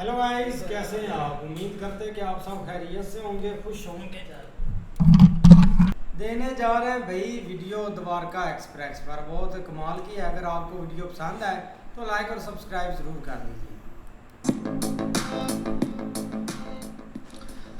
Hello guys, कैसे हैं आप? उम्मीद करते हैं कि आप सब खैरियत से होंगे, खुश होंगे। देने जा रहे हैं भाई वीडियो द्वारका एक्सप्रेस पर। बहुत कमाल की है। अगर आपको वीडियो पसंद आए तो लाइक और सब्सक्राइब ज़रूर कर लीजिए।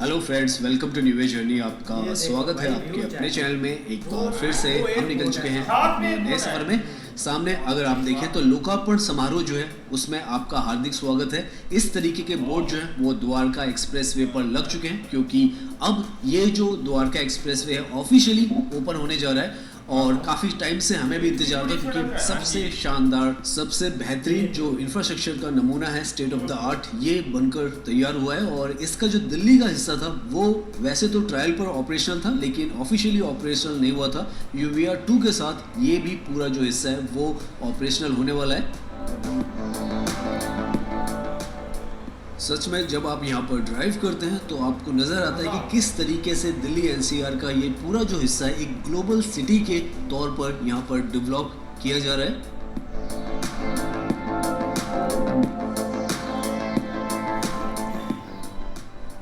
Hello friends, welcome to new journey. आपका ये देखो स्वागत है भाई, आपके व्यू अपने चेक। चैनल में। एक बार वो फिर से वो हम निकल एयरपोर्ट चुके है, हैं साथ में अपने नए एयरपोर्ट सफर है। में। सामने अगर आप देखें तो लोकार्पण समारोह जो है उसमें आपका हार्दिक स्वागत है। इस तरीके के बोर्ड जो है वो द्वारका एक्सप्रेसवे पर लग चुके हैं, क्योंकि अब ये जो द्वारका एक्सप्रेसवे है ऑफिशियली ओपन होने जा रहा है। और काफ़ी टाइम से हमें भी इंतजार था, क्योंकि सबसे शानदार, सबसे बेहतरीन जो इंफ्रास्ट्रक्चर का नमूना है, स्टेट ऑफ द आर्ट, ये बनकर तैयार हुआ है। और इसका जो दिल्ली का हिस्सा था वो वैसे तो ट्रायल पर ऑपरेशनल था, लेकिन ऑफिशियली ऑपरेशनल नहीं हुआ था। UVR 2 के साथ ये भी पूरा जो हिस्सा है वो ऑपरेशनल होने वाला है। सच में जब आप यहाँ पर ड्राइव करते हैं तो आपको नज़र आता है कि किस तरीके से दिल्ली NCR का ये पूरा जो हिस्सा है एक ग्लोबल सिटी के तौर पर यहाँ पर डेवलप किया जा रहा है।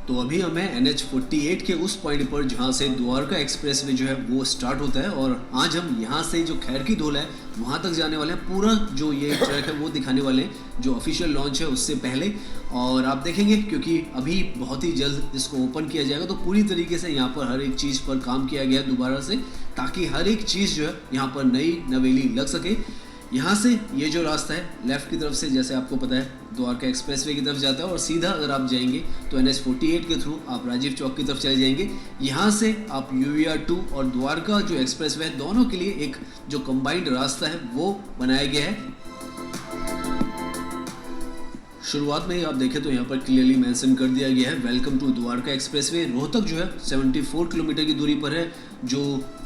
तो अभी हमें NH48 के उस पॉइंट पर जहाँ से द्वारका एक्सप्रेसवे जो है वो स्टार्ट होता है, और आज हम यहाँ से जो खैर की धोल है वहाँ तक जाने वाले हैं। पूरा जो ये ट्रैक है वो दिखाने वाले हैं जो ऑफिशियल लॉन्च है उससे पहले। और आप देखेंगे क्योंकि अभी बहुत ही जल्द इसको ओपन किया जाएगा, तो पूरी तरीके से यहाँ पर हर एक चीज़ पर काम किया गया दोबारा से, ताकि हर एक चीज़ जो है यहाँ पर नई नवेली लग सके। यहाँ से ये जो रास्ता है लेफ़्ट की तरफ से, जैसे आपको पता है, द्वारका एक्सप्रेसवे की तरफ जाता है, और सीधा अगर आप जाएंगे तो NH48 के थ्रू आप राजीव चौक की तरफ चले जाएंगे। यहाँ से आप UVR 2 और द्वारका जो एक्सप्रेसवे है दोनों के लिए एक जो कंबाइंड रास्ता है वो बनाया गया है। शुरुआत में ही आप देखें तो यहाँ पर क्लियरली मेंशन कर दिया गया है, welcome to Dwarka expressway. Rohtak जो है 74 किलोमीटर की दूरी पर है, जो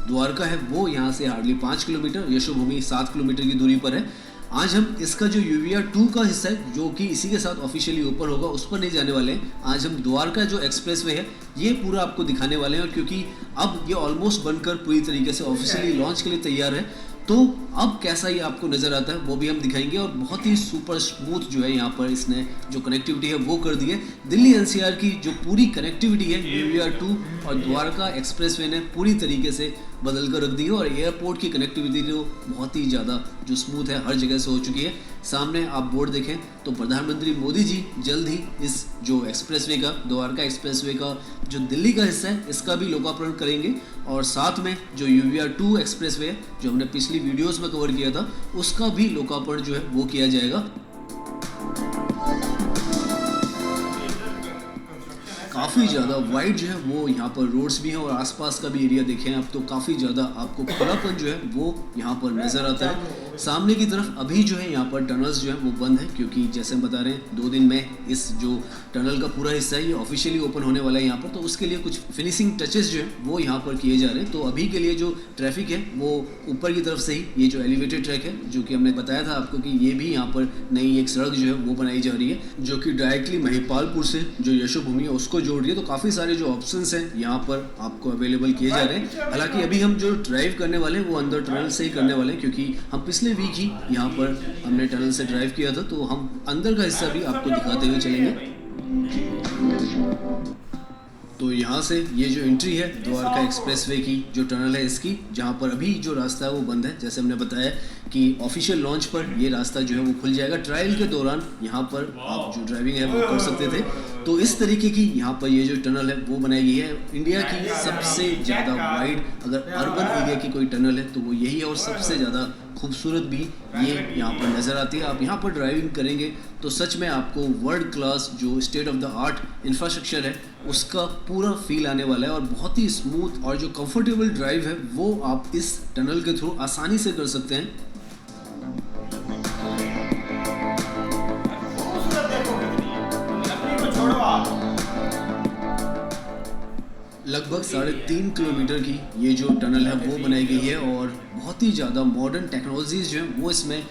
द्वारका है वो यहाँ से हार्डली 5 किलोमीटर, यशोभूमि 7 किलोमीटर की दूरी पर है। आज हम इसका जो UVR 2 का हिस्सा है जो कि इसी के साथ ऑफिशियली ऊपर होगा उस पर नहीं जाने वाले हैं। आज हम द्वारका जो एक्सप्रेसवे है ये पूरा आपको दिखाने वाले हैं, क्योंकि अब ये ऑलमोस्ट बनकर पूरी तरीके से ऑफिशियली लॉन्च के लिए तैयार है। तो अब कैसा ये आपको नज़र आता है वो भी हम दिखाएंगे। और बहुत ही सुपर स्मूथ जो है यहाँ पर इसने जो कनेक्टिविटी है वो कर दी है। दिल्ली NCR की जो पूरी कनेक्टिविटी है UVR 2 और द्वारका एक्सप्रेसवे ने पूरी तरीके से बदल कर रख दी है। और एयरपोर्ट की कनेक्टिविटी तो बहुत ही ज़्यादा जो स्मूथ है हर जगह से हो चुकी है। सामने आप बोर्ड देखें तो प्रधानमंत्री मोदी जी जल्द ही इस जो एक्सप्रेसवे का, द्वारका एक्सप्रेसवे का जो दिल्ली का हिस्सा है इसका भी लोकार्पण करेंगे। और साथ में जो UVR 2 एक्सप्रेसवे है जो हमने पिछली वीडियोस में कवर किया था उसका भी लोकार्पण जो है वो किया जाएगा। काफ़ी ज़्यादा वाइड जो है वो यहाँ पर रोड्स भी हैं, और आसपास का भी एरिया देखें आप तो काफ़ी ज़्यादा आपको खुलापन जो है वो यहाँ पर नज़र आता है। सामने की तरफ अभी जो है यहाँ पर टनल्स जो है वो बंद है, क्योंकि जैसे हम बता रहे हैं 2 दिन में इस जो टनल का पूरा हिस्सा है ये ऑफिशियली ओपन होने वाला है यहाँ पर, तो उसके लिए कुछ फिनिशिंग टचेस जो है वो यहाँ पर किए जा रहे हैं। तो अभी के लिए जो ट्रैफिक है वो ऊपर की तरफ से ही ये जो एलिवेटेड ट्रैक है जो कि हमने बताया था आपको कि ये भी यहाँ पर नई एक सड़क जो है वो बनाई जा रही है, जो कि डायरेक्टली महिपालपुर से जो यशोभूमि है उसको जोड़ रही है। तो काफ़ी सारे जो ऑप्शंस हैं यहाँ पर आपको अवेलेबल किए जा रहे हैं। हालांकि अभी हम जो ड्राइव करने वाले हैं वो अंदर टनल से ही करने वाले हैं, क्योंकि हम पिछले वीक ही यहाँ पर हमने टनल से ड्राइव किया था, तो हम अंदर का हिस्सा भी आपको दिखाते हुए चलेंगे। तो यहाँ से ये जो एंट्री है द्वारका एक्सप्रेसवे की जो टनल है इसकी, जहाँ पर अभी जो रास्ता है वो बंद है। जैसे हमने बताया कि ऑफिशियल लॉन्च पर ये रास्ता जो है वो खुल जाएगा। ट्रायल के दौरान यहाँ पर आप जो ड्राइविंग है वो कर सकते थे। तो इस तरीके की यहाँ पर ये जो टनल है वो बनाई गई है। इंडिया की सबसे ज़्यादा वाइड अगर अर्बन एरिया की कोई टनल है तो वो यही है, और सबसे ज़्यादा खूबसूरत भी ये यहाँ पर नज़र आती है। आप यहाँ पर ड्राइविंग करेंगे तो सच में आपको वर्ल्ड क्लास जो state of the art infrastructure है उसका पूरा फील आने वाला है। और बहुत ही स्मूथ और जो कंफर्टेबल ड्राइव है वो आप इस टनल के थ्रू आसानी से कर सकते हैं। लगभग 3.5 किलोमीटर की ये जो टनल है वो बनाई गई है, और बहुत ही ज़्यादा मॉडर्न टेक्नोलॉजीज़ जो है वो इसमें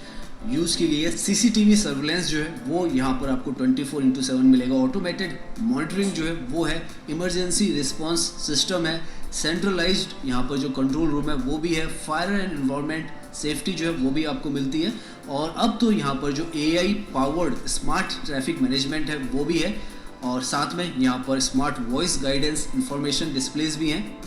यूज़ की गई है। CCTV सर्विलेंस जो है वो यहाँ पर आपको 24/7 मिलेगा। ऑटोमेटेड मॉनिटरिंग जो है वो है, इमरजेंसी रिस्पांस सिस्टम है, सेंट्रलाइज्ड यहाँ पर जो कंट्रोल रूम है वो भी है, फायर एंड एनवायरनमेंट सेफ्टी जो है वो भी आपको मिलती है। और अब तो यहाँ पर जो AI powered smart traffic management है वो भी है, और साथ में यहाँ पर smart voice guidance information displace भी हैं।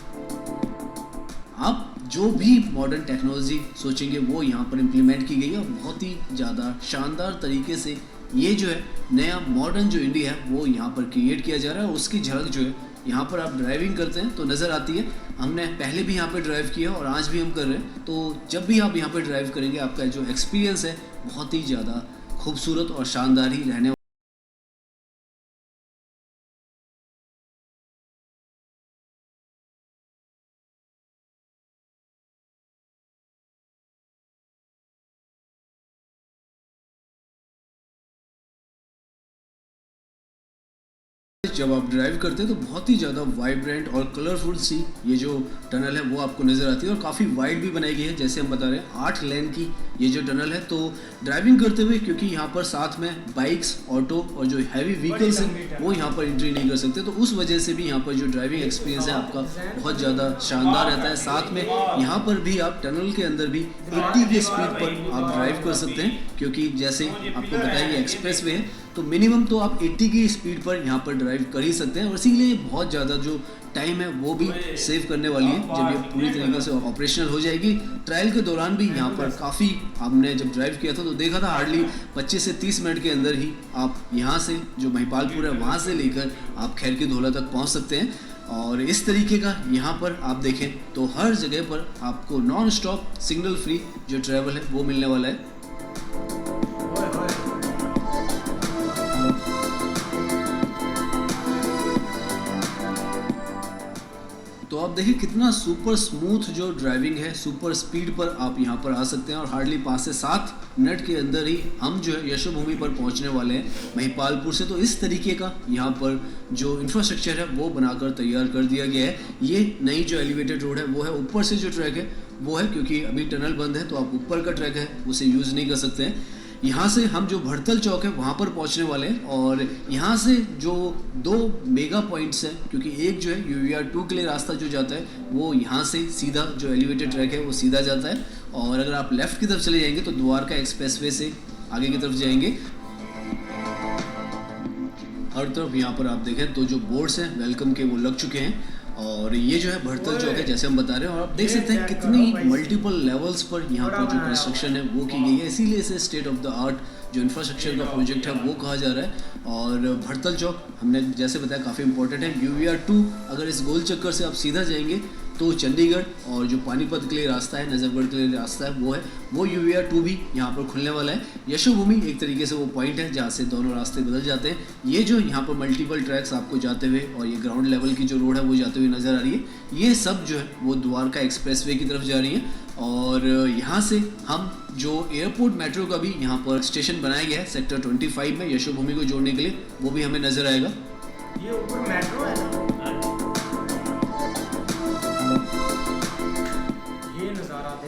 आप जो भी मॉडर्न टेक्नोलॉजी सोचेंगे वो यहाँ पर इम्प्लीमेंट की गई है, और बहुत ही ज़्यादा शानदार तरीके से ये जो है नया मॉडर्न जो इंडिया है वो यहाँ पर क्रिएट किया जा रहा है। और उसकी झलक जो है यहाँ पर आप ड्राइविंग करते हैं तो नज़र आती है। हमने पहले भी यहाँ पर ड्राइव किया और आज भी हम कर रहे हैं, तो जब भी आप यहाँ पर ड्राइव करेंगे आपका जो एक्सपीरियंस है बहुत ही ज़्यादा खूबसूरत और शानदार ही रहने। जब आप ड्राइव करते हैं तो बहुत ही ज़्यादा वाइब्रेंट और कलरफुल सी ये जो टनल है वो आपको नज़र आती है, और काफ़ी वाइड भी बनाई गई है। जैसे हम बता रहे हैं 8 लेन की ये जो टनल है, तो ड्राइविंग करते हुए क्योंकि यहाँ पर साथ में बाइक्स, ऑटो और जो हैवी व्हीकल्स हैं वो यहाँ पर एंट्री नहीं कर सकते, तो उस वजह से भी यहाँ पर जो ड्राइविंग एक्सपीरियंस है आपका बहुत ज़्यादा शानदार रहता है। साथ में यहाँ पर भी आप टनल के अंदर भी 80 की स्पीड पर आप ड्राइव कर सकते हैं, क्योंकि जैसे आपको बताया ये एक्सप्रेस वे है तो मिनिमम तो आप 80 की स्पीड पर यहाँ पर ड्राइव कर ही सकते हैं। और इसीलिए बहुत ज़्यादा जो टाइम है वो भी सेव करने वाली है जब ये पूरी तरीके से ऑपरेशनल हो जाएगी। ट्रायल के दौरान भी यहाँ पर काफ़ी हमने जब ड्राइव किया था तो देखा था हार्डली 25 से 30 मिनट के अंदर ही आप यहाँ से जो महिपालपुर है वहाँ से लेकर आप खैर की धौला तक पहुँच सकते हैं। और इस तरीके का यहाँ पर आप देखें तो हर जगह पर आपको नॉन स्टॉप सिग्नल फ्री जो ट्रैवल है वो मिलने वाला है। तो आप देखिए कितना सुपर स्मूथ जो ड्राइविंग है, सुपर स्पीड पर आप यहाँ पर आ सकते हैं, और हार्डली 5 से 7 मिनट के अंदर ही हम जो है यशोभूमि पर पहुँचने वाले हैं महिपालपुर से। तो इस तरीके का यहाँ पर जो इंफ्रास्ट्रक्चर है वो बनाकर तैयार कर दिया गया है। ये नई जो एलिवेटेड रोड है वो है, ऊपर से जो ट्रैक है वो है क्योंकि अभी टनल बंद है तो आप ऊपर का ट्रैक है उसे यूज़ नहीं कर सकते हैं। यहाँ से हम जो भड़तल चौक है वहाँ पर पहुँचने वाले हैं, और यहाँ से जो 2 मेगा पॉइंट्स हैं, क्योंकि एक जो है UVR 2 के लिए रास्ता जो जाता है वो यहाँ से सीधा जो एलिवेटेड ट्रैक है वो सीधा जाता है, और अगर आप लेफ़्ट की तरफ चले जाएंगे तो द्वारका एक्सप्रेसवे से आगे की तरफ जाएंगे। हर तरफ यहाँ पर आप देखें तो जो बोर्ड्स हैं वेलकम के वो लग चुके हैं, और ये जो है भड़तल चौक है जैसे हम बता रहे हैं, और आप देख सकते हैं कितनी मल्टीपल लेवल्स पर यहाँ पर जो कंस्ट्रक्शन है वो की गई है। इसीलिए इसे स्टेट ऑफ द आर्ट जो इंफ्रास्ट्रक्चर का प्रोजेक्ट है वो कहा जा रहा है। और भड़तल चौक हमने जैसे बताया काफ़ी इंपॉर्टेंट है। UVR 2 अगर इस गोल चक्कर से आप सीधा जाएंगे तो चंडीगढ़ और जो पानीपत के लिए रास्ता है, नजफगढ़ के लिए रास्ता है वो है, वो UVR 2 भी यहाँ पर खुलने वाला है। यशोभूमि एक तरीके से वो पॉइंट है जहाँ से दोनों रास्ते बदल जाते हैं। ये जो यहाँ पर मल्टीपल ट्रैक्स आपको जाते हुए और ये ग्राउंड लेवल की जो रोड है वो जाते हुए नज़र आ रही है, ये सब जो है वो द्वारका एक्सप्रेसवे की तरफ जा रही है। और यहाँ से हम जो एयरपोर्ट मेट्रो का भी यहाँ पर स्टेशन बनाया गया है सेक्टर 25 में यशोभूमि को जोड़ने के लिए, वो भी हमें नज़र आएगा। ये ऊपर मेट्रो है ना?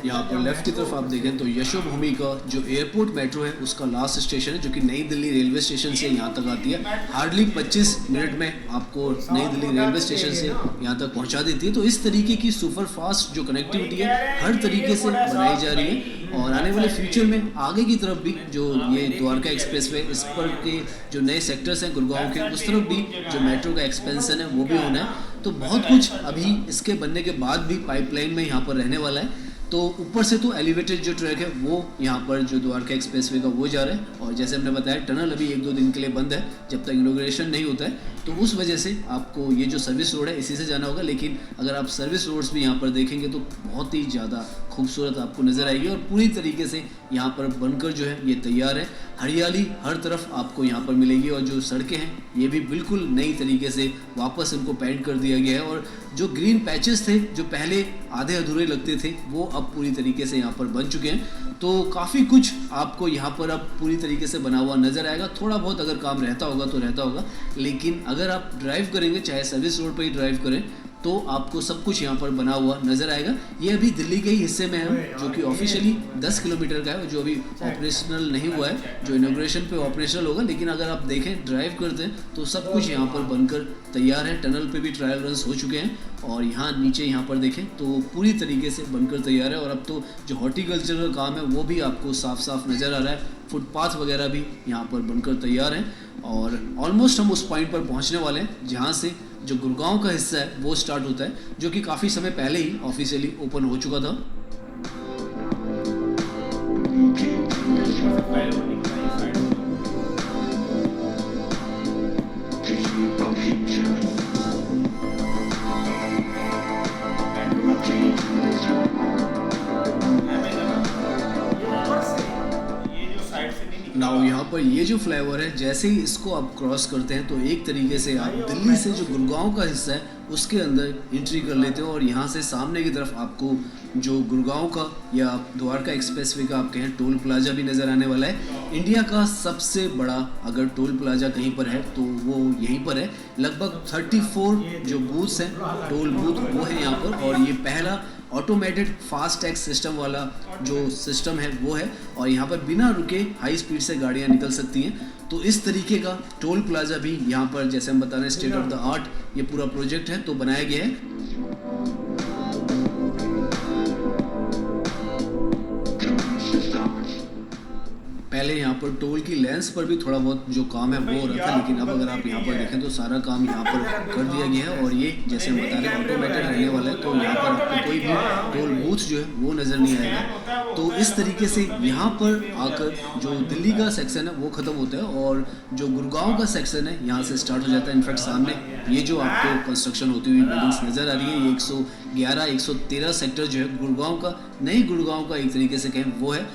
यहाँ पर लेफ्ट की तरफ आप देखें तो यशोभूमि का जो एयरपोर्ट मेट्रो है उसका लास्ट स्टेशन है जो कि नई दिल्ली रेलवे स्टेशन से यहाँ तक आती है। हार्डली 25 मिनट में आपको नई दिल्ली रेलवे स्टेशन से यहाँ तक पहुँचा देती है। तो इस तरीके की सुपर फास्ट जो कनेक्टिविटी है हर तरीके से बनाई जा रही है, और आने वाले फ्यूचर में आगे की तरफ भी जो ये द्वारका एक्सप्रेसवे इस पर के जो नए सेक्टर्स हैं गुड़गांव के, उस तरफ भी जो मेट्रो का एक्सपेंशन है वो भी होना है। तो बहुत कुछ अभी इसके बनने के बाद भी पाइपलाइन में यहाँ पर रहने वाला है। तो ऊपर से तो एलिवेटेड जो ट्रैक है वो यहाँ पर जो द्वारका एक्सप्रेसवे का वो जा रहा है, और जैसे हमने बताया टनल अभी 1-2 दिन के लिए बंद है जब तक इनॉग्रेशन नहीं होता है, तो उस वजह से आपको ये जो सर्विस रोड है इसी से जाना होगा। लेकिन अगर आप सर्विस रोड्स भी यहाँ पर देखेंगे तो बहुत ही ज़्यादा खूबसूरत आपको नज़र आएगी, और पूरी तरीके से यहाँ पर बनकर जो है ये तैयार है। हरियाली हर तरफ आपको यहाँ पर मिलेगी, और जो सड़कें हैं ये भी बिल्कुल नई तरीके से वापस इनको पेंट कर दिया गया है, और जो ग्रीन पैचेस थे जो पहले आधे अधूरे लगते थे वो अब पूरी तरीके से यहाँ पर बन चुके हैं। तो काफ़ी कुछ आपको यहाँ पर अब पूरी तरीके से बना हुआ नज़र आएगा। थोड़ा बहुत अगर काम रहता होगा तो रहता होगा, लेकिन अगर आप ड्राइव करेंगे चाहे सर्विस रोड पर ही ड्राइव करें तो आपको सब कुछ यहाँ पर बना हुआ नज़र आएगा। ये अभी दिल्ली के ही हिस्से में है जो कि ऑफिशियली 10 किलोमीटर का है, जो अभी ऑपरेशनल नहीं हुआ है, जो इनॉग्रेशन पे ऑपरेशनल होगा। लेकिन अगर आप देखें ड्राइव करते हैं तो सब कुछ यहाँ पर बनकर तैयार है। टनल पे भी ट्रायल रन्स हो चुके हैं और यहाँ नीचे यहाँ पर देखें तो पूरी तरीके से बनकर तैयार है। और अब तो जो हॉर्टिकल्चर का काम है वो भी आपको साफ साफ नज़र आ रहा है। फुटपाथ वगैरह भी यहाँ पर बनकर तैयार हैं और ऑलमोस्ट हम उस पॉइंट पर पहुँचने वाले हैं जहाँ से जो गुड़गांव का हिस्सा है वो स्टार्ट होता है, जो कि काफ़ी समय पहले ही ऑफिशियली ओपन हो चुका था। नाउ यहाँ पर ये जो फ्लाईओवर है, जैसे ही इसको आप क्रॉस करते हैं तो एक तरीके से आप दिल्ली से जो गुड़गांव का हिस्सा है उसके अंदर एंट्री कर लेते हो और यहाँ से सामने की तरफ आपको जो गुड़गांव का या द्वारका एक्सप्रेसवे का आप कहें टोल प्लाजा भी नज़र आने वाला है। इंडिया का सबसे बड़ा अगर टोल प्लाजा कहीं पर है तो वो यहीं पर है। लगभग 34 जो बूथ्स हैं, टोल बूथ, वो है यहाँ पर। और ये पहला ऑटोमेटेड फास्ट टैग सिस्टम वाला जो सिस्टम है वो है और यहाँ पर बिना रुके हाई स्पीड से गाड़ियाँ निकल सकती हैं। तो इस तरीके का टोल प्लाजा भी यहाँ पर, जैसे हम बता रहे हैं, स्टेट ऑफ द आर्ट ये पूरा प्रोजेक्ट है तो बनाया गया है। पहले यहाँ पर टोल की लेंस पर भी थोड़ा बहुत जो काम है वो हो रहा था, लेकिन अब अगर आप यहाँ पर देखें तो सारा काम यहाँ पर कर दिया गया है। और ये जैसे हम बता रहे हैं ऑटोमेटेड रहने वाला है तो यहाँ पर आपको कोई भी टोल बूथ जो है वो नज़र नहीं आएगा। तो इस तरीके से यहाँ पर आकर जो दिल्ली का सेक्शन है वो ख़त्म होता है और जो गुड़गांव का सेक्शन है यहाँ से स्टार्ट हो जाता है। इनफैक्ट सामने ये जो आपको कंस्ट्रक्शन होती हुई बिल्डिंग्स नज़र आ रही है, ये 111, 113 सेक्टर जो है गुड़गांव का, नई गुड़गांव का एक तरीके से कहें वो है।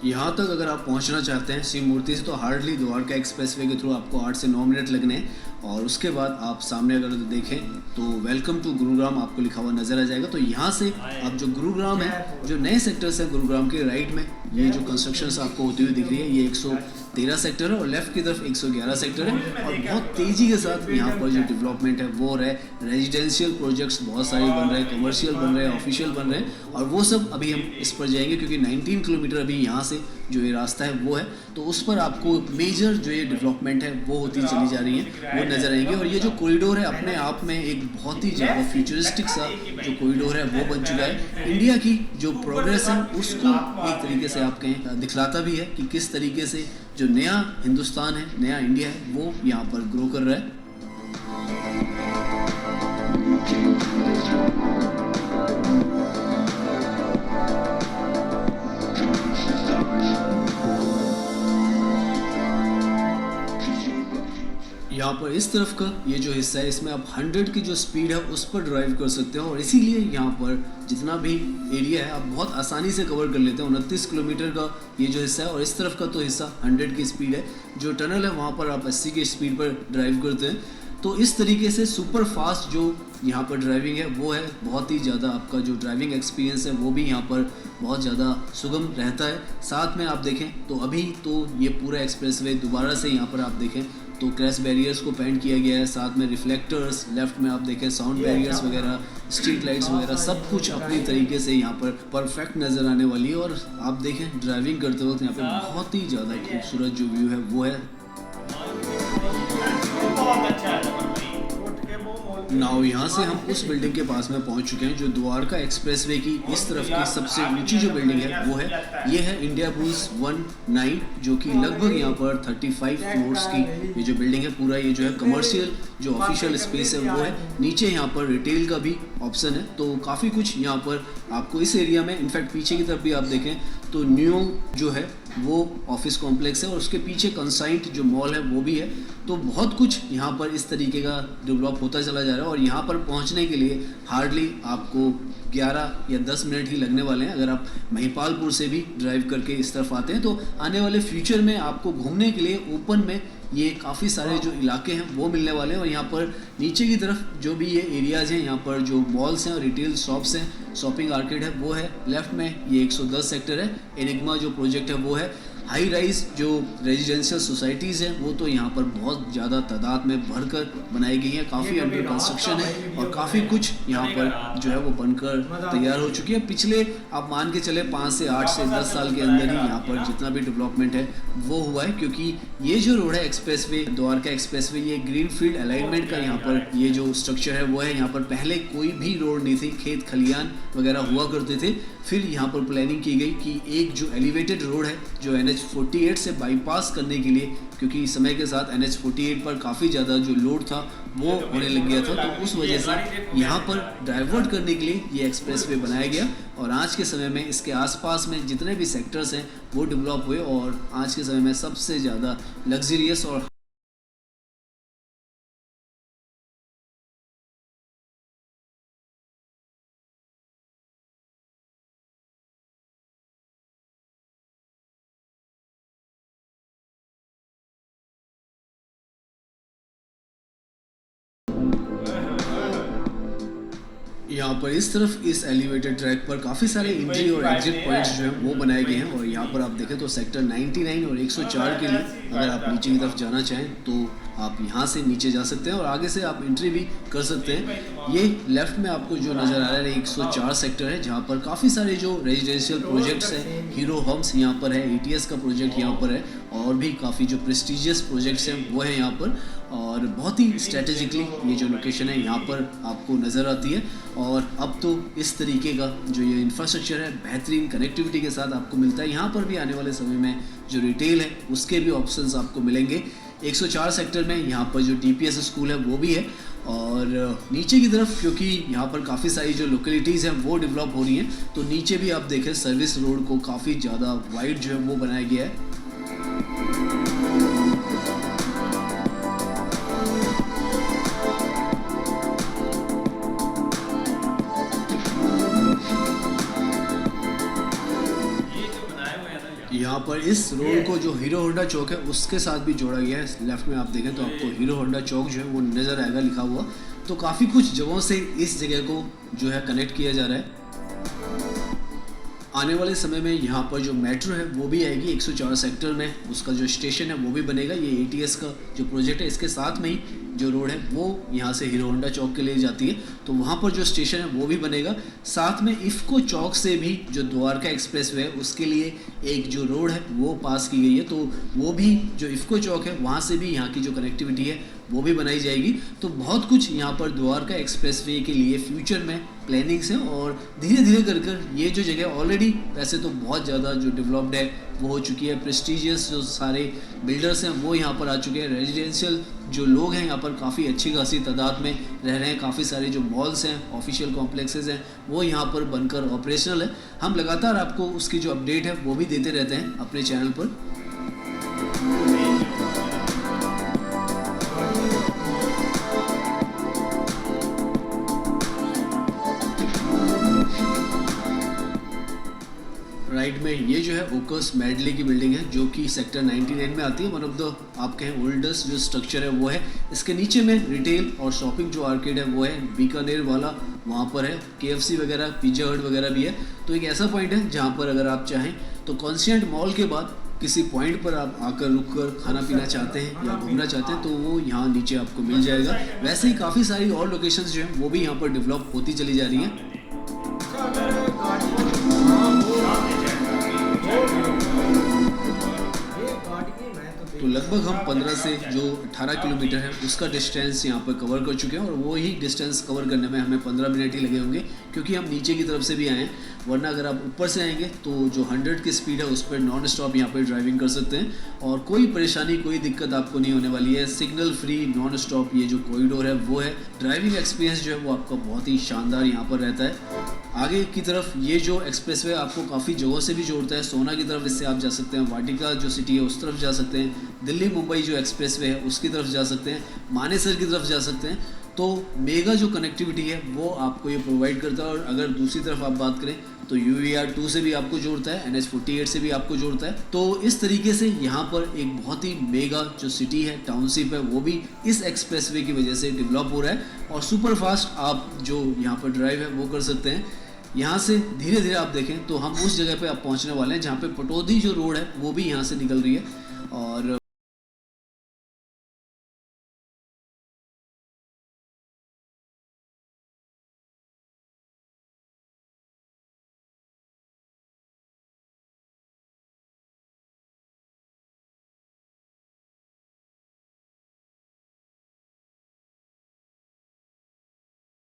यहाँ तक अगर आप पहुँचना चाहते हैं शिव मूर्ति से तो हार्डली द्वारका एक्सप्रेसवे के थ्रू आपको 8 से 9 मिनट लगने हैं। और उसके बाद आप सामने अगर देखें तो वेलकम टू गुरुग्राम आपको लिखा हुआ नज़र आ जाएगा। तो यहाँ से आप जो गुरुग्राम है, जो नए सेक्टर्स हैं गुरुग्राम के राइट में ये जो कंस्ट्रक्शंस आपको होती हुई दिख रही है, ये 113 सेक्टर है और लेफ्ट की तरफ 111 सेक्टर है। और बहुत तेज़ी के साथ यहाँ पर जो डेवलपमेंट है वो हो रहा है। रेजिडेंशियल प्रोजेक्ट्स बहुत सारे बन रहे हैं, कमर्शियल बन रहे हैं, ऑफिशियल बन रहे हैं और वो सब अभी हम इस पर जाएंगे क्योंकि 19 किलोमीटर अभी यहाँ से जो ये रास्ता है वो है। तो उस पर आपको मेजर जो ये डेवलपमेंट है वो होती चली जा रही है, वो नज़र आएंगे। और ये जो कॉरिडोर है अपने आप में एक बहुत ही ज़्यादा फ्यूचरिस्टिक सा जो कॉरिडोर है वो बन चुका है। इंडिया की जो प्रोग्रेस है उसको एक तरीके से आप कहें दिखलाता भी है कि किस तरीके से जो नया हिंदुस्तान है, नया इंडिया है, वो यहाँ पर ग्रो कर रहा है। यहाँ पर इस तरफ का ये जो हिस्सा है इसमें आप 100 की जो स्पीड है उस पर ड्राइव कर सकते हो और इसीलिए यहाँ पर जितना भी एरिया है आप बहुत आसानी से कवर कर लेते हैं। 29 किलोमीटर का ये जो हिस्सा है और इस तरफ का तो हिस्सा 100 की स्पीड है। जो टनल है वहाँ पर आप 80 की स्पीड पर ड्राइव करते हैं। तो इस तरीके से सुपर फास्ट जो यहाँ पर ड्राइविंग है वो है, बहुत ही ज़्यादा आपका जो ड्राइविंग एक्सपीरियंस है वो भी यहाँ पर बहुत ज़्यादा सुगम रहता है। साथ में आप देखें तो अभी तो ये पूरा एक्सप्रेसवे दोबारा से यहाँ पर आप देखें तो क्रैश बैरियर्स को पेंट किया गया है, साथ में रिफ्लेक्टर्स, लेफ्ट में आप देखें साउंड बैरियर्स वगैरह, स्ट्रीट लाइट्स वगैरह, सब कुछ अपनी तरीके से यहाँ पर परफेक्ट नज़र आने वाली है। और आप देखें ड्राइविंग करते वक्त यहाँ पे बहुत ही ज़्यादा खूबसूरत जो व्यू है वो है। नाउ यहाँ से हम उस बिल्डिंग के पास में पहुँच चुके हैं जो द्वारका एक्सप्रेसवे की इस तरफ की सबसे ऊंची जो बिल्डिंग है वो है, ये है इंडिया बुल्स 19, जो कि लगभग यहाँ पर 35 फ्लोर्स की ये जो बिल्डिंग है, पूरा ये जो है कमर्शियल जो ऑफिशियल स्पेस है वो है। नीचे यहाँ पर रिटेल का भी ऑप्शन है, तो काफ़ी कुछ यहाँ पर आपको इस एरिया में, इनफैक्ट पीछे की तरफ भी आप देखें तो न्यू जो है वो ऑफिस कॉम्प्लेक्स है और उसके पीछे कंसाइंट जो मॉल है वो भी है। तो बहुत कुछ यहाँ पर इस तरीके का डेवलप होता चला जा रहा है और यहाँ पर पहुँचने के लिए हार्डली आपको 11 या 10 मिनट ही लगने वाले हैं। अगर आप महिपालपुर से भी ड्राइव करके इस तरफ आते हैं तो आने वाले फ्यूचर में आपको घूमने के लिए ओपन में ये काफ़ी सारे जो इलाके हैं वो मिलने वाले हैं। और यहाँ पर नीचे की तरफ जो भी ये एरियाज़ हैं, यहाँ पर जो मॉल्स हैं और रिटेल शॉप्स हैं, शॉपिंग आर्केड है वो है। लेफ्ट में ये 110 सेक्टर है, एनिग्मा जो प्रोजेक्ट है वो है। हाई राइज जो रेजिडेंशियल सोसाइटीज़ हैं वो तो यहाँ पर बहुत ज़्यादा तादाद में भरकर बनाई गई हैं, काफ़ी अंडर कंस्ट्रक्शन है और काफ़ी कुछ यहाँ पर जो है वो बनकर तैयार हो चुकी है। पिछले आप मान के चले 5 से 8 से 10 साल के अंदर ही यहाँ पर जितना भी डेवलपमेंट है वो हुआ है, क्योंकि ये जो रोड है एक्सप्रेसवे, द्वारका एक्सप्रेसवे, ये ग्रीनफील्ड अलाइनमेंट का यहाँ पर ये जो स्ट्रक्चर है वो है। यहाँ पर पहले कोई भी रोड नहीं थी, खेत खलियान वगैरह हुआ करते थे। फिर यहाँ पर प्लानिंग की गई कि एक जो एलिवेटेड रोड है जो NH48 से बाईपास करने के लिए, क्योंकि समय के साथ NH48 पर काफ़ी ज़्यादा जो लोड था वो होने लग गया था, तो उस वजह से यहाँ पर डाइवर्ट करने के लिए ये एक्सप्रेसवे बनाया गया। और आज के समय में इसके आसपास में जितने भी सेक्टर्स हैं वो डेवलप हुए और आज के समय में सबसे ज़्यादा लग्जरियस और यहाँ पर इस तरफ इस एलिवेटेड ट्रैक पर काफ़ी सारे एंट्री और एग्जिट पॉइंट्स जो हैं वो बनाए गए हैं। और यहाँ पर आप देखें तो सेक्टर 99 और 104 के लिए अगर आप नीचे की तरफ जाना चाहें तो आप यहाँ से नीचे जा सकते हैं और आगे से आप एंट्री भी कर सकते हैं। ये लेफ्ट में आपको जो नज़र आ रहा है 104 सेक्टर है, जहाँ पर काफ़ी सारे जो रेजिडेंशियल प्रोजेक्ट्स हैं, हीरो होम्स यहाँ पर है, ATS का प्रोजेक्ट यहाँ पर है और भी काफ़ी जो प्रेस्टिजियस प्रोजेक्ट्स हैं वो हैं यहाँ पर। और बहुत ही स्ट्रेटेजिकली ये जो लोकेशन है यहाँ पर आपको नज़र आती है। और अब तो इस तरीके का जो ये इंफ्रास्ट्रक्चर है बेहतरीन कनेक्टिविटी के साथ आपको मिलता है। यहाँ पर भी आने वाले समय में जो रिटेल है उसके भी ऑप्शंस आपको मिलेंगे। 104 सेक्टर में यहाँ पर जो DPS स्कूल है वो भी है। और नीचे की तरफ क्योंकि यहाँ पर काफ़ी सारी जो लोकेलिटीज़ हैं वो डेवलप हो रही हैं, तो नीचे भी आप देखें सर्विस रोड को काफ़ी ज़्यादा वाइड जो है वो बनाया गया है। यहाँ पर इस रोड को जो हीरो होंडा चौक है उसके साथ भी जोड़ा गया है। लेफ्ट में आप देखें तो आपको हीरो होंडा चौक जो है वो नज़र आएगा लिखा हुआ। तो काफ़ी कुछ जगहों से इस जगह को जो है कनेक्ट किया जा रहा है। आने वाले समय में यहाँ पर जो मेट्रो है वो भी आएगी 104 सेक्टर में, उसका जो स्टेशन है वो भी बनेगा। ये ATS का जो प्रोजेक्ट है इसके साथ में ही जो रोड है वो यहाँ से हीरो होंडा चौक के लिए जाती है, तो वहाँ पर जो स्टेशन है वो भी बनेगा। साथ में इफ़को चौक से भी जो द्वारका एक्सप्रेसवे है उसके लिए एक जो रोड है वो पास की गई है, तो वो भी जो इफ़को चौक है वहाँ से भी यहाँ की जो कनेक्टिविटी है वो भी बनाई जाएगी। तो बहुत कुछ यहाँ पर द्वारका एक्सप्रेसवे के लिए फ्यूचर में प्लानिंग्स हैं और धीरे धीरे कर कर ये जो जगह ऑलरेडी वैसे तो बहुत ज़्यादा जो डेवलप्ड है वो हो चुकी है। प्रेस्टीजियस जो सारे बिल्डर्स हैं वो यहाँ पर आ चुके हैं। रेजिडेंशियल जो लोग हैं यहाँ पर काफ़ी अच्छी खासी तादाद में रह रहे हैं। काफ़ी सारे जो मॉल्स हैं, ऑफिशियल कॉम्प्लेक्सेस हैं वो यहाँ पर बनकर ऑपरेशनल है। हम लगातार आपको उसकी जो अपडेट है वो भी देते रहते हैं अपने चैनल पर। राइट में ये जो है ओकस मेडले की बिल्डिंग है जो कि सेक्टर 99 में आती है। वन ऑफ द आप कहें ओल्डेस्ट जो स्ट्रक्चर है वो है। इसके नीचे में रिटेल और शॉपिंग जो आर्केड है वो है बीकानेर वाला, वहाँ पर है KFC वगैरह, पिज़्ज़ा हट वगैरह भी है। तो एक ऐसा पॉइंट है जहाँ पर अगर आप चाहें तो कॉन्शियंट मॉल के बाद किसी पॉइंट पर आप आकर रुक कर खाना पीना चाहते हैं या घूमना चाहते हैं तो वो यहाँ नीचे आपको मिल जाएगा। वैसे ही काफ़ी सारी और लोकेशंस जो हैं वो भी यहाँ पर डेवलप होती चली जा रही हैं। तो लगभग हम 15 से जो 18 किलोमीटर है उसका डिस्टेंस यहाँ पर कवर कर चुके हैं और वो ही डिस्टेंस कवर करने में हमें 15 मिनट ही लगे होंगे क्योंकि हम नीचे की तरफ से भी आए हैं। वरना अगर आप ऊपर से आएंगे तो जो 100 की स्पीड है उस पर नॉन स्टॉप यहाँ पर ड्राइविंग कर सकते हैं और कोई परेशानी कोई दिक्कत आपको नहीं होने वाली है। सिग्नल फ्री नॉन स्टॉप ये जो कॉरिडोर है वो है। ड्राइविंग एक्सपीरियंस जो है वो आपका बहुत ही शानदार यहाँ पर रहता है। आगे की तरफ ये जो एक्सप्रेसवे आपको काफ़ी जगहों से भी जोड़ता है। सोना की तरफ इससे आप जा सकते हैं, वाटिका जो सिटी है उस तरफ जा सकते हैं, दिल्ली मुंबई जो एक्सप्रेसवे है उसकी तरफ जा सकते हैं, मानेसर की तरफ जा सकते हैं। तो मेगा जो कनेक्टिविटी है वो आपको ये प्रोवाइड करता है। और अगर दूसरी तरफ आप बात करें तो UER2 से भी आपको जोड़ता है, NH48 से भी आपको जोड़ता है। तो इस तरीके से यहाँ पर एक बहुत ही मेगा जो सिटी है, टाउनशिप है, वो भी इस एक्सप्रेसवे की वजह से डेवलप हो रहा है और सुपर फास्ट आप जो यहाँ पर ड्राइव है वो कर सकते हैं। यहाँ से धीरे धीरे आप देखें तो हम उस जगह पे अब पहुँचने वाले हैं जहाँ पे पटौदी जो रोड है वो भी यहाँ से निकल रही है। और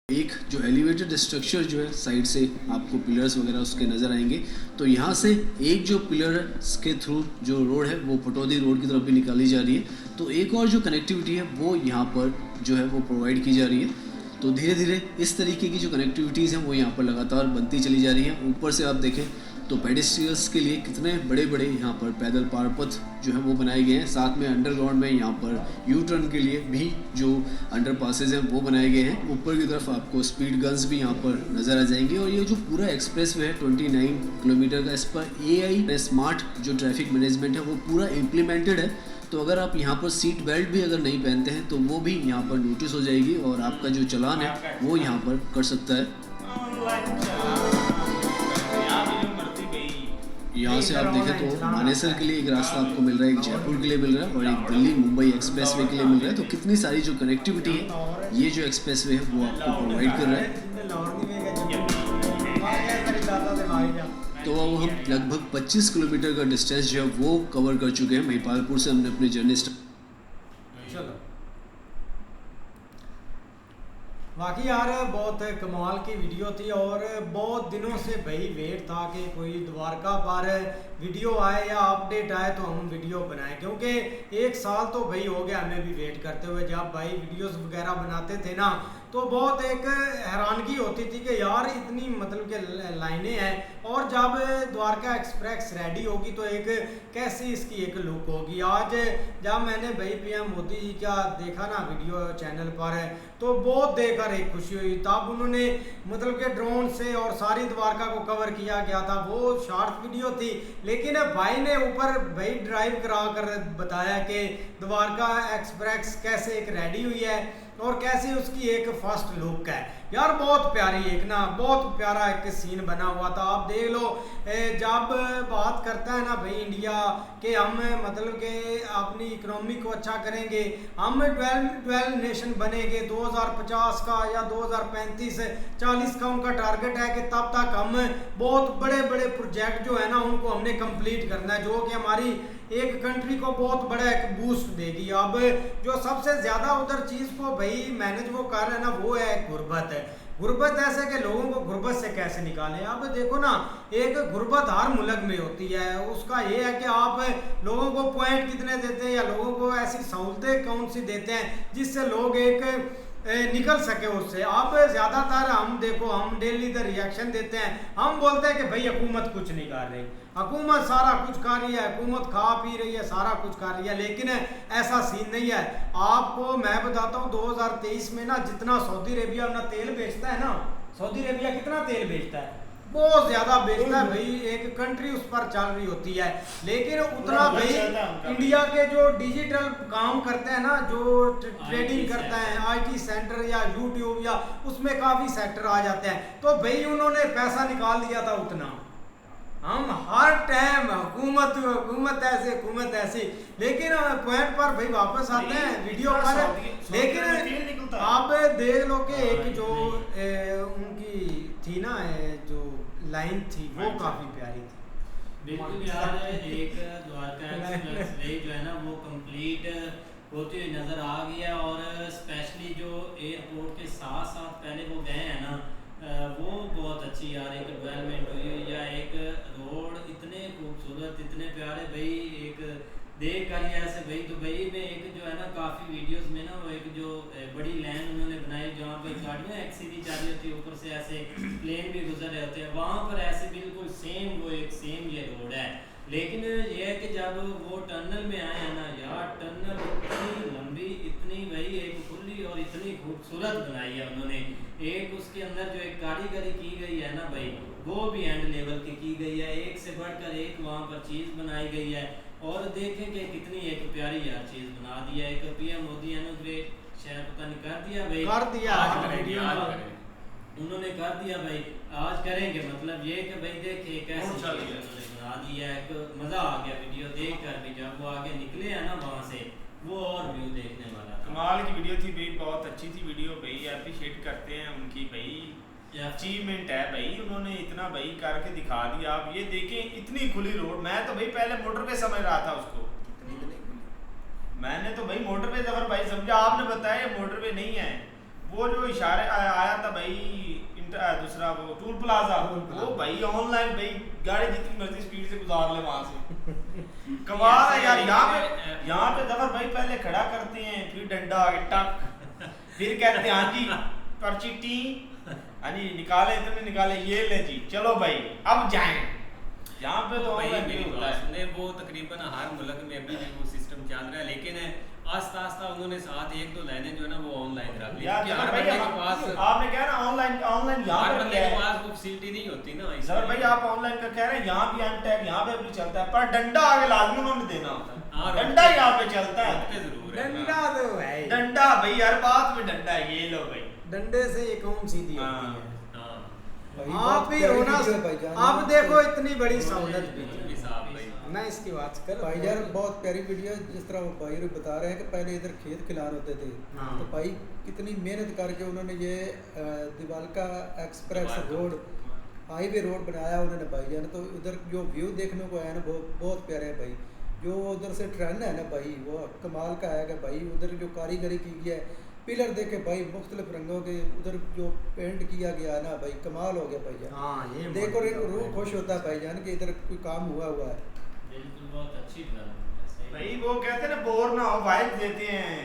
एक जो एलिवेटेड स्ट्रक्चर जो है साइड से आपको पिलर्स वगैरह उसके नज़र आएंगे। तो यहाँ से एक जो पिलर के थ्रू जो रोड है वो पटौदी रोड की तरफ भी निकाली जा रही है, तो एक और जो कनेक्टिविटी है वो यहाँ पर जो है वो प्रोवाइड की जा रही है। तो धीरे धीरे इस तरीके की जो कनेक्टिविटीज़ हैं वो यहाँ पर लगातार बनती चली जा रही हैं। ऊपर से आप देखें तो पेडेस्ट्रियंस के लिए कितने बड़े बड़े यहाँ पर पैदल पार पथ जो है वो बनाए गए हैं। साथ में अंडरग्राउंड में यहाँ पर यू टर्न के लिए भी जो अंडर पासेज हैं वो बनाए गए हैं। ऊपर की तरफ आपको स्पीड गन्स भी यहाँ पर नज़र आ जाएंगे। और ये जो पूरा एक्सप्रेस वे है 29 किलोमीटर का, इस पर AI स्मार्ट जो ट्रैफिक मैनेजमेंट है वो पूरा इम्प्लीमेंटेड है। तो अगर आप यहाँ पर सीट बेल्ट भी अगर नहीं पहनते हैं तो वो भी यहाँ पर नोटिस हो जाएगी और आपका जो चालान है वो यहाँ पर कर सकता है। यहाँ से आप देखें तो मानेसर के लिए एक रास्ता आपको मिल रहा है, एक जयपुर के लिए मिल रहा है और एक दिल्ली मुंबई एक्सप्रेसवे के लिए मिल रहा है। तो कितनी सारी जो कनेक्टिविटी है ये जो एक्सप्रेसवे है वो आपको प्रोवाइड कर रहा है। तो अब हम लगभग 25 किलोमीटर का डिस्टेंस जो है वो कवर कर चुके हैं। महिपालपुर से हमने अपनी जर्नी चलो बाकी यार बहुत कमाल की वीडियो थी और बहुत दिनों से भाई वेट था कि कोई द्वारका पर वीडियो आए या अपडेट आए तो हम वीडियो बनाएं, क्योंकि 1 साल तो भाई हो गया हमें भी वेट करते हुए। जब भाई वीडियोस वगैरह बनाते थे ना तो बहुत एक हैरानगी होती थी कि यार इतनी मतलब कि लाइनें हैं और जब द्वारका एक्सप्रेस रेडी होगी तो एक कैसी इसकी एक लुक होगी। आज जब मैंने भाई PM मोदी जी का देखा ना वीडियो चैनल पर तो बहुत देखकर एक खुशी हुई। तब उन्होंने मतलब कि ड्रोन से और सारी द्वारका को कवर किया गया था, वो शॉर्ट वीडियो थी। लेकिन भाई ने ऊपर भाई ड्राइव करा कर बताया कि द्वारका एक्सप्रेस कैसे एक रेडी हुई है और कैसे उसकी एक फर्स्ट लुक है। यार बहुत प्यारी एक ना बहुत प्यारा एक सीन बना हुआ था। आप देख लो जब बात करता है ना भाई इंडिया के हम मतलब कि अपनी इकोनॉमी को अच्छा करेंगे, हम 12 नेशन बनेंगे 2050 का या 2035-40 का उनका टारगेट है कि तब तक हम बहुत बड़े बड़े प्रोजेक्ट जो है ना उनको हमने कंप्लीट करना है, जो कि हमारी एक कंट्री को बहुत बड़ा एक बूस्ट देगी। अब जो सबसे ज्यादा उधर चीज को भाई मैनेज वो कर रहे हैं ना वो है गुर्बत है। गुर्बत ऐसे कि लोगों को गुर्बत से कैसे निकालें। अब देखो ना एक गुर्बत हर मुल्क में होती है, उसका ये है कि आप लोगों को पॉइंट कितने देते हैं या लोगों को ऐसी सहूलतें कौन सी देते हैं जिससे लोग एक निकल सके उससे। अब ज्यादातर हम देखो हम डेली इधर रिएक्शन देते हैं, हम बोलते हैं कि भाई हुकूमत कुछ नहीं कर रही, हुकूमत सारा कुछ कर रही है, हुकूमत खा पी रही है, सारा कुछ कर रही है। लेकिन ऐसा सीन नहीं है। आपको मैं बताता हूँ 2023 में ना जितना सऊदी अरेबिया अपना तेल बेचता है ना, सऊदी अरेबिया कितना तेल बेचता है, बहुत ज्यादा बेचता है भाई, एक कंट्री उस पर चल रही होती है। लेकिन उतना भाई इंडिया के जो डिजिटल काम करते हैं ना, जो ट्रेडिंग करते हैं IT सेंटर या YouTube या उसमें काफी सेक्टर आ जाते हैं, तो भाई उन्होंने पैसा निकाल दिया था उतना। हम हर टाइम हुकूमत ऐसे लेकिन पॉइंट पर भाई वापस आते हैं वीडियो पर। लेकिन आप देख लो कि एक जो उनकी थी ना जो लाइन थी वो काफी प्यारी थी। बिल्कुल यार एक द्वारका एक्सप्रेस वे जो है ना वो कंप्लीट होती हुई नज़र आ गया। और स्पेशली जो एयरपोर्ट के साथ साथ पहले वो गए हैं ना वो बहुत अच्छी यार एक डेवलपमेंट हुई या एक रोड इतने खूबसूरत इतने प्यारे भाई, एक देख कर ही ऐसे भाई दुबई में एक जो है ना काफ़ी वीडियोस में ना वो एक जो बड़ी लैंड उन्होंने बनाई जहाँ पे गाड़ियाँ एक सीधी जा रही होती है, ऊपर से ऐसे प्लेन भी गुजर रहे होते हैं, वहाँ पर ऐसे बिल्कुल सेम वो एक सेम ये रोड है। लेकिन ये है कि जब वो टनल में आए हैं ना यार, टनल इतनी लंबी इतनी भाई एक खुली और इतनी खूबसूरत बनाई है उन्होंने। एक उसके अंदर जो एक कारीगरी की गई है ना भाई वो भी एंड लेवल की गई है, एक से बढ़कर एक वहाँ पर चीज़ बनाई गई है। और देखें कि कितनी एक प्यारी यार चीज़ बना दी है। एक PM मोदी शायद पता नहीं कर दिया भाई, कर दिया उन्होंने कर दिया भाई। आज करेंगे, मतलब ये कि भाई देखिए कैसे बना दिया है, तो मज़ा आ गया वीडियो देख कर भी। जब वो आगे निकले हैं ना वहाँ से, वो और व्यू देखने वाला कमाल की वीडियो थी भाई, बहुत अच्छी थी वीडियो भाई, अप्रिशिएट करते हैं उनकी भाई, अचीवमेंट है भाई, उन्होंने इतना भाई करके दिखा दिया। आप ये देखें इतनी खुली रोड, मैं तो भाई पहले मोटर पे समझ रहा था उसको, मैंने तो भाई मोटर पे जफर भाई समझा, आपने बताया मोटर पे नहीं है। वो जो इशारे आया था भाई दूसरा वो टूल प्लाजा, वो भाई ऑनलाइन भाई गाड़ी जितनी मर्जी स्पीड से गुजार ले वहां से। कमाल है यार। यहाँ पे जफर भाई पहले खड़ा करते हैं, फिर डंडा आगे टक, फिर कहते हैं हाँ जी पर्ची टी, हाँ जी निकाले इतने निकाले, ये ले जी चलो भाई अब जाएं। यहाँ पे तो भाई मेरी बात सुने, वो तकरीबन हर मुल्क में अभी भी वो सिस्टम चल रहा है, लेकिन आस्ता आस्ता उन्होंने साथ एक दो लाइनें जो है ना वो ऑनलाइन रख ली। हर बंदे के पास आपने कहा ना ऑनलाइन यहाँ हर बंदे के पास वो फैसिलिटी नहीं होती ना। सर भाई आप ऑनलाइन का कह रहे हैं, यहाँ भी एम टैग यहाँ पे भी चलता है, पर डंडा आगे लाजमी उन्होंने देना होता है। डंडा यहाँ पे चलता है जरूर, डंडा तो है, डंडा भाई हर बात में डंडा, ये लो भाई डंडे से ये कौन सीधी होती है। आप भी होना, आप देखो इतनी बड़ी सहूलत भी थी। मैं इसकी बात कर भाई यार बहुत प्यारी वीडियो, जिस तरह वो भाई बता रहे हैं कि पहले इधर खेत खिलान होते थे, तो भाई कितनी मेहनत करके उन्होंने ये दिवालका एक्सप्रेस रोड, हाईवे रोड बनाया उन्होंने भाई जान। तो उधर जो व्यू देखने को आया ना वो बहुत प्यारे है भाई। जो उधर से ट्रेन है ना भाई वो कमाल का है कि भाई उधर जो कारीगरी की गई है, पिलर देखे भाई मुख्तलिफ रंगों के, उधर जो पेंट किया गया है ना भाई कमाल हो गया भाई जान। ये देखो रूह खुश होता है भाई जान कि इधर कोई काम हुआ है। बिल्कुल बहुत अच्छी डेवलपमेंट है भाई। वो कहते हैं ना बोर ना हो, वाइब देते हैं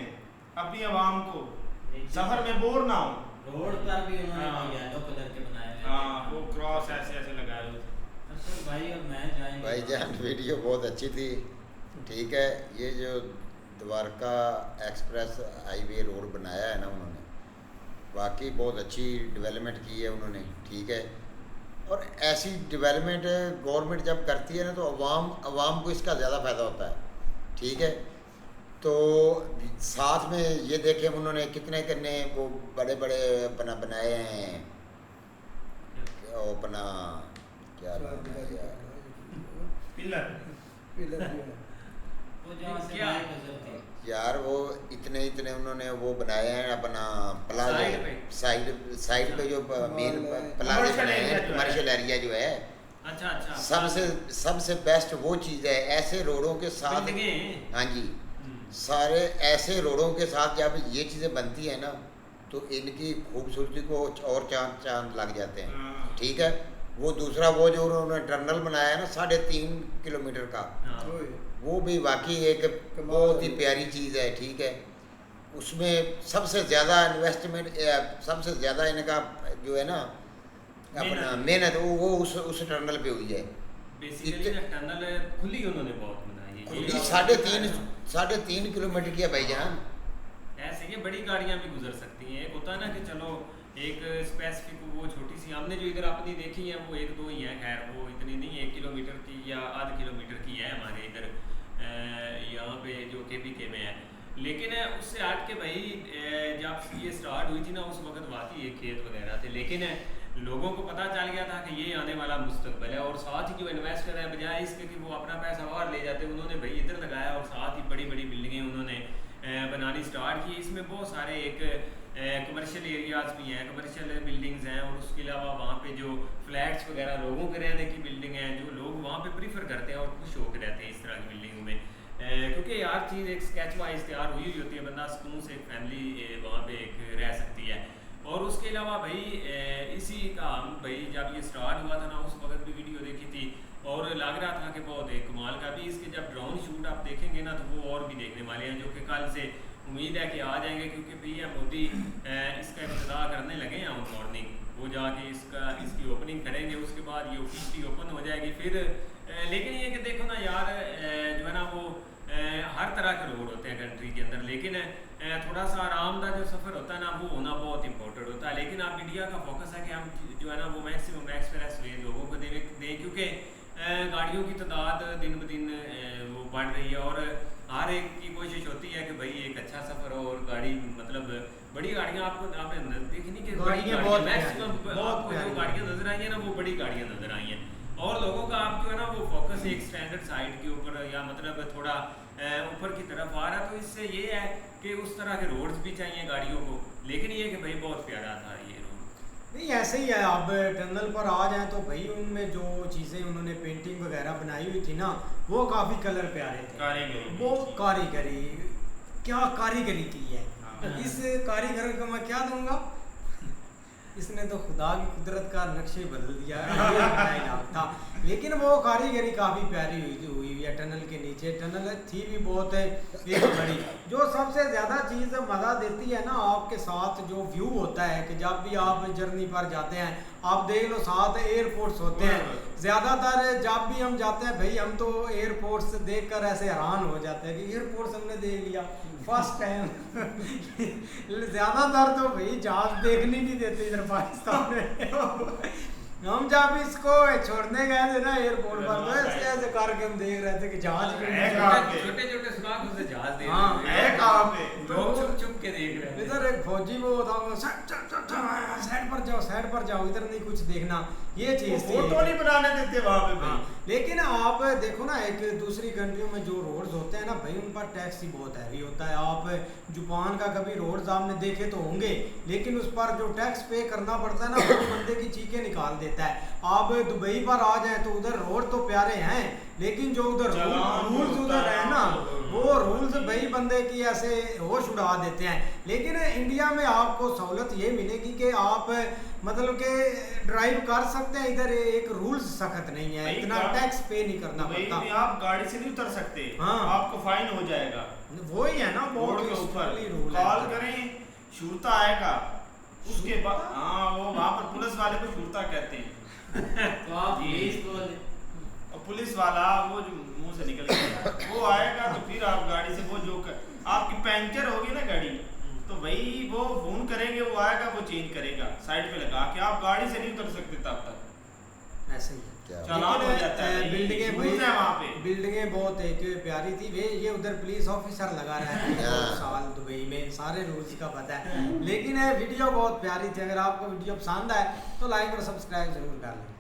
अपनी आवाम को, सफर में बोर ना हो। रोड पर भी उन्होंने येलो कलर के बनाए हुए, हाँ वो क्रॉस ऐसे ऐसे लगाए हुए। अच्छा भाई और मैं जाएंगे भाईजान वीडियो बहुत अच्छी थी, ठीक है। ये जो द्वारका एक्सप्रेस हाईवे रोड बनाया है ना उन्होंने, वाकई बहुत अच्छी डेवलपमेंट की है उन्होंने, ठीक है। और ऐसी डेवलपमेंट गवर्नमेंट जब करती है ना तो अवाम को इसका ज़्यादा फ़ायदा होता है, ठीक है। तो साथ में ये देखें उन्होंने कितने वो बड़े बड़े अपना बनाए हैं, अपना क्या नाम है यार, पिलर वो जहाँ से क्या? बाइक गुजरती है यार, वो इतने उन्होंने वो बनाए हैं अपना प्लाजा साइड पे जो मेन प्लाजा बनाए हैं, कमर्शियल एरिया जो है। अच्छा सबसे बेस्ट वो चीज़ है ऐसे रोडों के साथ। हाँ जी, सारे ऐसे रोडों के साथ जब ये चीज़ें बनती है ना तो इनकी खूबसूरती को और चांद लग जाते हैं, ठीक है। वो दूसरा वो जो उन्होंने टनल बनाया है ना 3.5 किलोमीटर का, वो भी वाकई एक बहुत ही प्यारी चीज़ है, ठीक है। उसमें सबसे ज़्यादा इन्वेस्टमेंट, सबसे ज़्यादा इनका जो है ना अपना मेहनत वो उस टनल पे हुई है। बेसिकली टनल खुली उन्होंने बहुत बनाई है, 3.5 किलोमीटर की है भाईजान। ऐसे कि बड़ी गाड़ियाँ भी गुजर सकती हैं। एक होता है ना कि चलो एक स्पेसिफिक वो छोटी सी, हमने जो इधर अपनी देखी है वो 1-2 ही है, खैर वो इतनी नहीं, 1 किलोमीटर की या आध किलोमीटर की है हमारे इधर यहाँ पे जो KPK में है। लेकिन उससे हट के भाई जब ये स्टार्ट हुई थी ना उस वक्त वाकई ये खेत वगैरह थे, लेकिन लोगों को पता चल गया था कि ये आने वाला मुस्तकबिल है। और साथ ही जो इन्वेस्टर है बजाय इसके कि वो अपना पैसा और ले जाते, उन्होंने भाई इधर लगाया और साथ ही बड़ी बड़ी बिल्डिंगें उन्होंने बनानी स्टार्ट की। इसमें बहुत सारे एक कमर्शियल एरियाज़ भी हैं, कमर्शियल बिल्डिंग्स हैं, और उसके अलावा वहाँ पे जो फ्लैट्स वगैरह लोगों के रहने की बिल्डिंग हैं, जो लोग वहाँ पे प्रीफर करते हैं और खुश होकर रहते हैं इस तरह की बिल्डिंगों में, क्योंकि यार चीज़ एक स्केच वाइज तैयार हुई होती है, बंदा सुकून से एक फैमिली वहाँ पे एक रह सकती है। और उसके अलावा भाई इसी का हम भाई जब ये स्टार्ट हुआ था ना उस वक्त भी वीडियो देखी थी और लग रहा था कि बहुत एक कमाल का भी। इसके जब ड्रोन शूट आप देखेंगे ना तो वो और भी देखने वाले हैं, जो कि कल से उम्मीद है कि आ जाएंगे, क्योंकि PM मोदी इसका इब्तिदा करने लगे हैं ऑन मॉर्निंग। वो जाके इसकी ओपनिंग करेंगे, उसके बाद ये ऑफिशियली ओपन हो जाएगी फिर। लेकिन ये कि देखो ना यार जो है ना वो हर तरह के रोड होते हैं कंट्री के अंदर, लेकिन थोड़ा सा आरामदायक जो सफ़र होता है ना वो होना बहुत इंपॉर्टेंट होता है। लेकिन आप मीडिया का फोकस है कि हम जो है ना वो मैक्सिमम एक्सप्रेस वे लोगों को दें, क्योंकि गाड़ियों की तादाद दिन ब दिन वो बढ़ रही है और हर एक की कोशिश होती है कि भाई एक अच्छा सफ़र हो और गाड़ी मतलब बड़ी गाड़ियाँ आपने देखी नहीं कि गाड़ियाँ बहुत मैक्सिमम प्यारी, आपको जो प्यारी। गाड़ियाँ नजर आई है ना वो बड़ी गाड़ियाँ नजर आई हैं। और लोगों का आप जो है ना वो फोकस एक स्टैंडर्ड साइड के ऊपर या मतलब थोड़ा ऊपर की तरफ आ रहा है, तो इससे ये है कि उस तरह के रोड्स भी चाहिए गाड़ियों को, लेकिन ये कि भाई बहुत प्यारा था ये रोड। नहीं ऐसे ही है, अब टनल पर आ जाए तो भाई उनमें जो चीज़ें उन्होंने पेंटिंग वगैरह बनाई हुई थी ना वो काफ़ी कलर प्यारे थे। कारीगरी वो कारीगरी क्या कारीगरी की है। हाँ। इस कारीगर को मैं क्या दूंगा, इसने तो खुदा की कुदरत का नक्शे बदल दिया है। ये बनाया था, लेकिन वो कारीगरी काफ़ी प्यारी हुई है। टनल के नीचे टनल थी भी बहुत है एक बड़ी। जो सबसे ज़्यादा चीज़ मज़ा देती है ना आपके साथ जो व्यू होता है कि जब भी आप जर्नी पर जाते हैं आप देख लो साथ एयरपोर्ट्स होते हैं। ज़्यादातर जब भी हम जाते हैं भाई हम तो एयरपोर्ट्स देखकर ऐसे हैरान हो जाते हैं कि एयरपोर्ट्स हमने देख लिया फर्स्ट टाइम। ज़्यादातर तो भाई जहाज देखने नहीं देते इधर पाकिस्तान में। हम जब इसको छोड़ने गए थे ना एयरपोर्ट पर तो ऐसे ऐसे करके हम देख रहे थे कि जहाज छोटे छोटे सुराख से जहाज दे हाँ, रहे हैं। है कहाँ पे? लोग छुप छुप के देख रहे हैं। इधर एक फौजी वो था साइड पर जाओ साइड पर जाओ, इधर नहीं कुछ देखना, ये चीज थी। फोटो नहीं बनाने देते वहाँ पे हाँ, भाई। लेकिन आप देखो ना एक दूसरी कंट्रियों में जो रोड्स होते हैं ना भाई उन पर टैक्स ही बहुत हैवी होता है। आप जापान का कभी रोड्स आपने देखे तो होंगे, लेकिन उस पर जो टैक्स पे करना पड़ता है ना वो बंदे की चीखें निकाल देता है। आप दुबई पर आ जाए तो उधर रोड तो प्यारे हैं, लेकिन जो उधर रूल्स उधर है ना वो रूल्स भाई बंदे की ऐसे होश उड़ा देते हैं। लेकिन इंडिया में आपको सहूलत ये मिलेगी कि आप मतलब के ड्राइव कर सकते हैं, इधर एक रूल्स सख्त नहीं है, इतना टैक्स पे नहीं करना पड़ता। आप गाड़ी से नहीं उतर सकते, हाँ। आपको फाइन हो जाएगा। वो ही है ना रोड बहुत के ऊपर रूल कॉल करें शुरता आएगा, उसके बाद हाँ वो वहाँ पर पुलिस वाले को शुरता कहते हैं। तो आप जी। प्लीज बोले और पुलिस वाला वो जो मुंह से निकल गया वो आएगा तो फिर आप गाड़ी से वो जो आपकी पंचर होगी ना गाड़ी तो भाई वो फोन करेंगे, वो आएगा वो चेंज करेगा साइड पे लगा के, आप गाड़ी से नहीं उतर सकते तब तक। ऐसे ही क्या चालान हो जाता है भाई, बिल्डिंगें rules है वहाँ पे। बिल्डिंगें बहुत एक प्यारी थी वे, ये उधर पुलिस ऑफिसर लगा रहा है हाँ। साल दुबई में, सारे रूल्स का पता है। लेकिन वीडियो बहुत प्यारी थी, अगर आपको वीडियो पसंद आए तो लाइक और सब्सक्राइब जरूर कर लें।